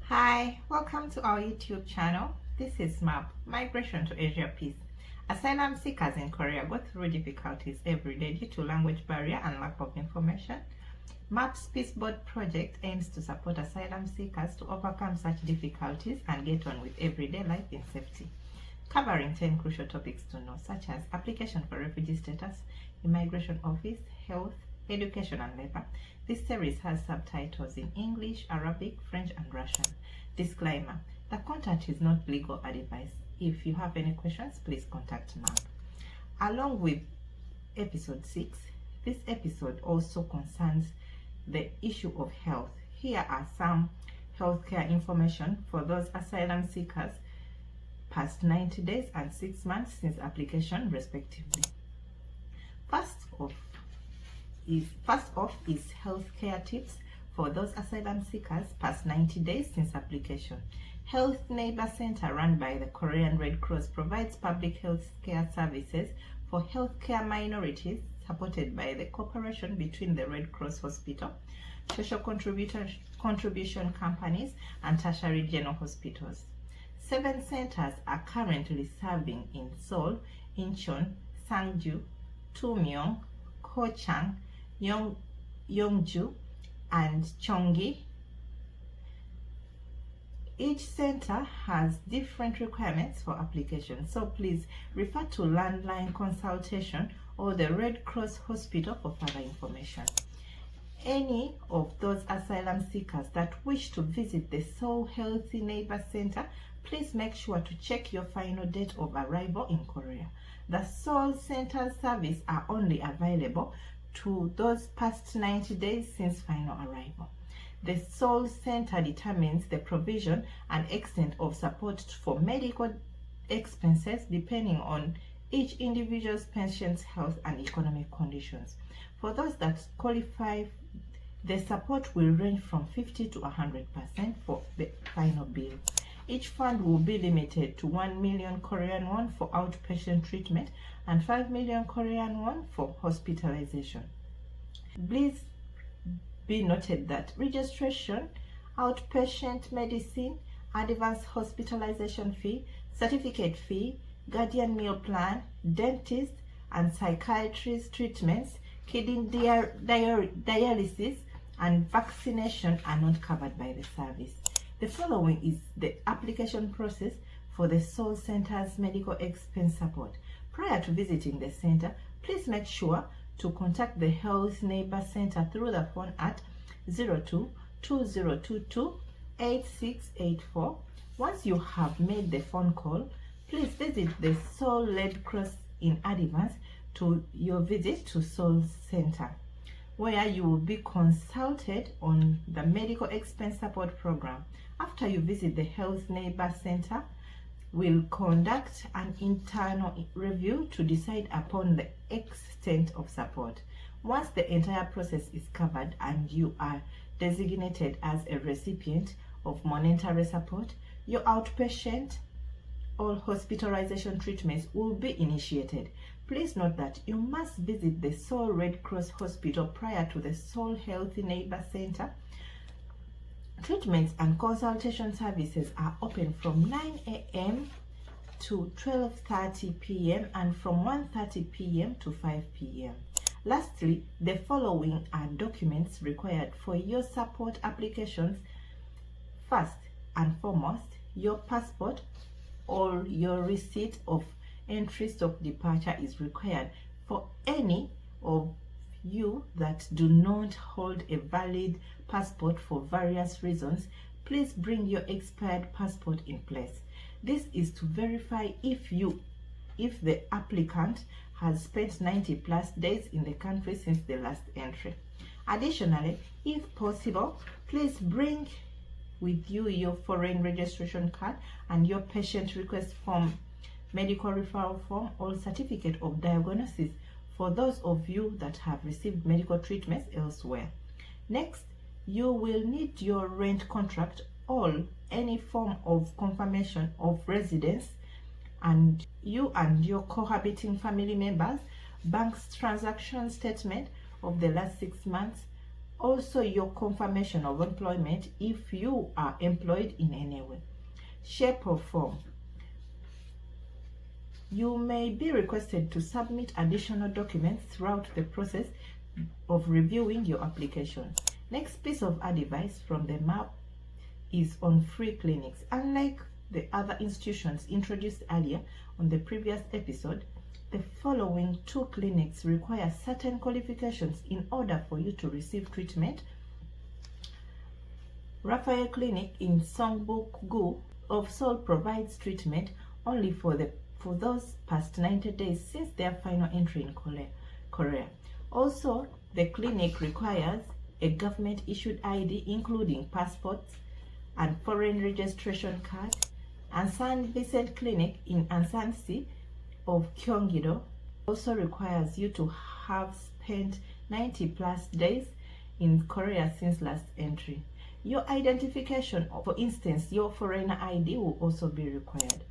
Hi, welcome to our YouTube channel. This is MAP, Migration to Asia Peace. Asylum seekers in Korea go through difficulties every day due to language barrier and lack of information. MAP's Peace Board project aims to support asylum seekers to overcome such difficulties and get on with everyday life in safety, covering 10 crucial topics to know, such as application for refugee status, immigration office, health, education and labor. This series has subtitles in English, Arabic, French and Russian. Disclaimer: the content is not legal advice. If you have any questions, please contact MAP. Along with episode 6, this episode also concerns the issue of health. Here are some healthcare information for those asylum seekers past 90 days and 6 months since application respectively. First off is healthcare tips for those asylum seekers past 90 days since application. Health Neighbor Center, run by the Korean Red Cross, provides public health care services for healthcare minorities, supported by the cooperation between the Red Cross Hospital, social contribution companies, and tertiary general hospitals. 7 centers are currently serving in Seoul, Incheon, Sangju, Tumyeong, Kochang, Yeongju, and Cheonggi. Each center has different requirements for application, so please refer to landline consultation or the Red Cross Hospital for further information. Any of those asylum seekers that wish to visit the Seoul Healthy Neighbor Center, please make sure to check your final date of arrival in Korea. The Seoul Center service are only available to those past 90 days since final arrival. The Seoul Center determines the provision and extent of support for medical expenses depending on each individual's patient's health and economic conditions. For those that qualify, the support will range from 50 to 100% for the final bill. Each fund will be limited to 1 million Korean won for outpatient treatment and 5 million Korean won for hospitalization. Please be noted that registration, outpatient medicine, advanced hospitalization fee, certificate fee, guardian meal plan, dentist and psychiatrist treatments, kidney dialysis, and vaccination are not covered by the service. The following is the application process for the Seoul Center's medical expense support. Prior to visiting the center, please make sure to contact the Health Neighbor Center through the phone at 02-2022-8684. Once you have made the phone call, please visit the Seoul Red Cross in advance to your visit to Seoul Center, where you will be consulted on the medical expense support program. After you visit the Health Neighbor Center, we'll conduct an internal review to decide upon the extent of support. Once the entire process is covered and you are designated as a recipient of monetary support, your outpatient or hospitalization treatments will be initiated. Please note that you must visit the Seoul Red Cross Hospital prior to the Seoul Healthy Neighbor Center. Treatments and consultation services are open from 9 a.m. to 12:30 p.m. and from 1:30 p.m. to 5 p.m. Lastly, the following are documents required for your support applications. First and foremost, your passport or your receipt of entry stock departure is required. For any of you that do not hold a valid passport for various reasons, please bring your expired passport in place. This is to verify if the applicant has spent 90 plus days in the country since the last entry. Additionally, if possible, please bring with you your foreign registration card and your patient request form, medical referral form, or certificate of diagnosis for those of you that have received medical treatments elsewhere. Next, you will need your rent contract or any form of confirmation of residence, and you and your cohabiting family members' bank transaction statement of the last 6 months, Also, your confirmation of employment if you are employed in any way, shape or form. You may be requested to submit additional documents throughout the process of reviewing your application. Next piece of advice from the map is on free clinics. Unlike the other institutions introduced earlier on the previous episode, the following 2 clinics require certain qualifications in order for you to receive treatment. Raphael Clinic in Songbuk-gu of Seoul provides treatment only for those past 90 days since their final entry in Korea. Also, the clinic requires a government-issued ID including passports and foreign registration card. And San Vincent Clinic in Ansan-si of Gyeonggi-do also requires you to have spent 90 plus days in Korea since last entry. Your identification, for instance, your foreigner ID, will also be required.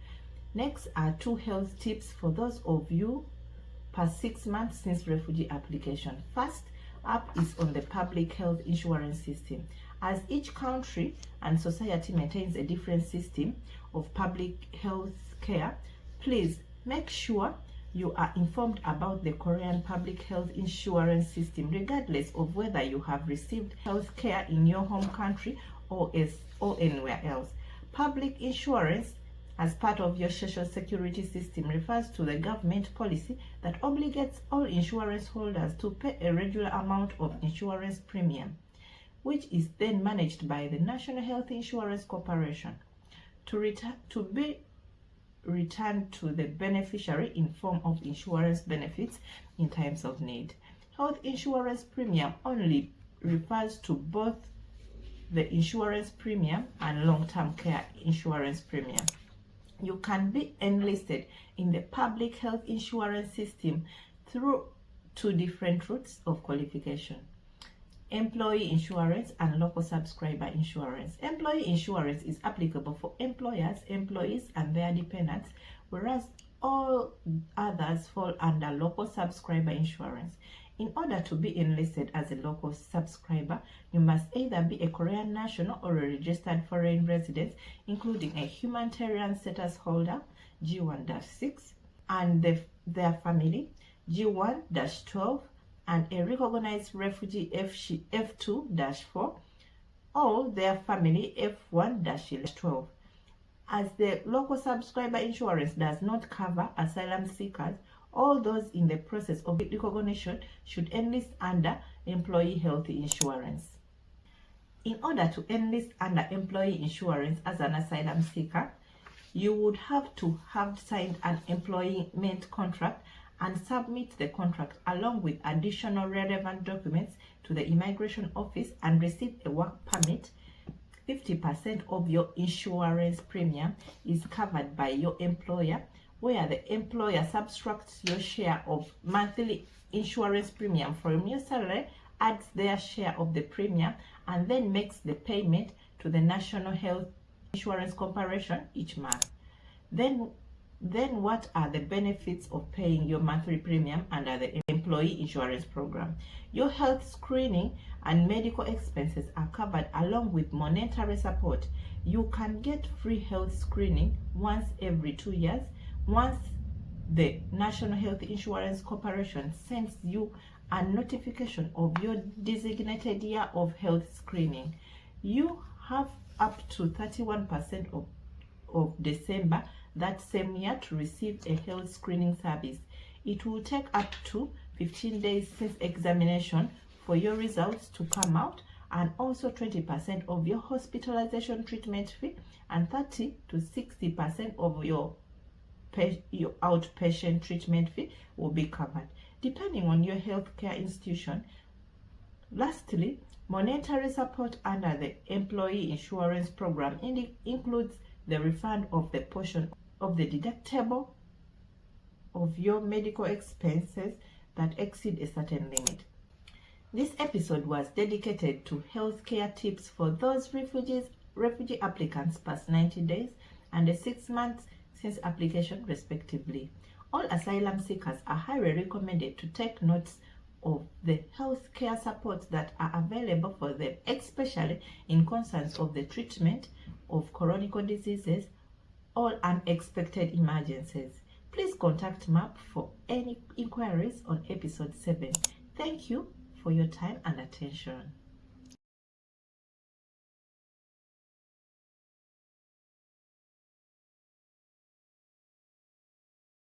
Next are 2 health tips for those of you past 6 months since refugee application. First up is on the public health insurance system. As each country and society maintains a different system of public health care, please make sure you are informed about the Korean public health insurance system, regardless of whether you have received health care in your home country or anywhere else. Public insurance as part of your social security system refers to the government policy that obligates all insurance holders to pay a regular amount of insurance premium, which is then managed by the National Health Insurance Corporation to be returned to the beneficiary in form of insurance benefits in times of need. Health insurance premium only refers to both the insurance premium and long-term care insurance premium. You can be enlisted in the public health insurance system through 2 different routes of qualification: employee insurance and local subscriber insurance. Employee insurance is applicable for employers, employees, and their dependents, whereas all others fall under local subscriber insurance. In order to be enlisted as a local subscriber, you must either be a Korean national or a registered foreign resident, including a humanitarian status holder, G1-6, and their family, G1-12, and a recognized refugee F2-4, or their family F1-12. As the local subscriber insurance does not cover asylum seekers, all those in the process of recognition should enlist under employee health insurance. In order to enlist under employee insurance as an asylum seeker, you would have to have signed an employment contract and submit the contract along with additional relevant documents to the immigration office and receive a work permit. 50% of your insurance premium is covered by your employer, where the employer subtracts your share of monthly insurance premium from your salary, adds their share of the premium, and then makes the payment to the National Health Insurance Corporation each month. Then what are the benefits of paying your monthly premium under the employee insurance program? Your health screening and medical expenses are covered along with monetary support. You can get free health screening once every 2 years, once the National Health Insurance Corporation sends you a notification of your designated year of health screening. You have up to 31% of December that same year to receive a health screening service. It will take up to 15 days since examination for your results to come out, and also 20% of your hospitalization treatment fee and 30 to 60% of your outpatient treatment fee will be covered, depending on your healthcare institution. Lastly, monetary support under the employee insurance program includes the refund of the portion of the deductible of your medical expenses that exceed a certain limit. This episode was dedicated to healthcare tips for those refugee applicants past 90 days and the 6 months since application respectively. All asylum seekers are highly recommended to take notes of the healthcare supports that are available for them, especially in concerns of the treatment of chronic diseases or unexpected emergencies. Please contact MAP for any inquiries on episode 7. Thank you for your time and attention.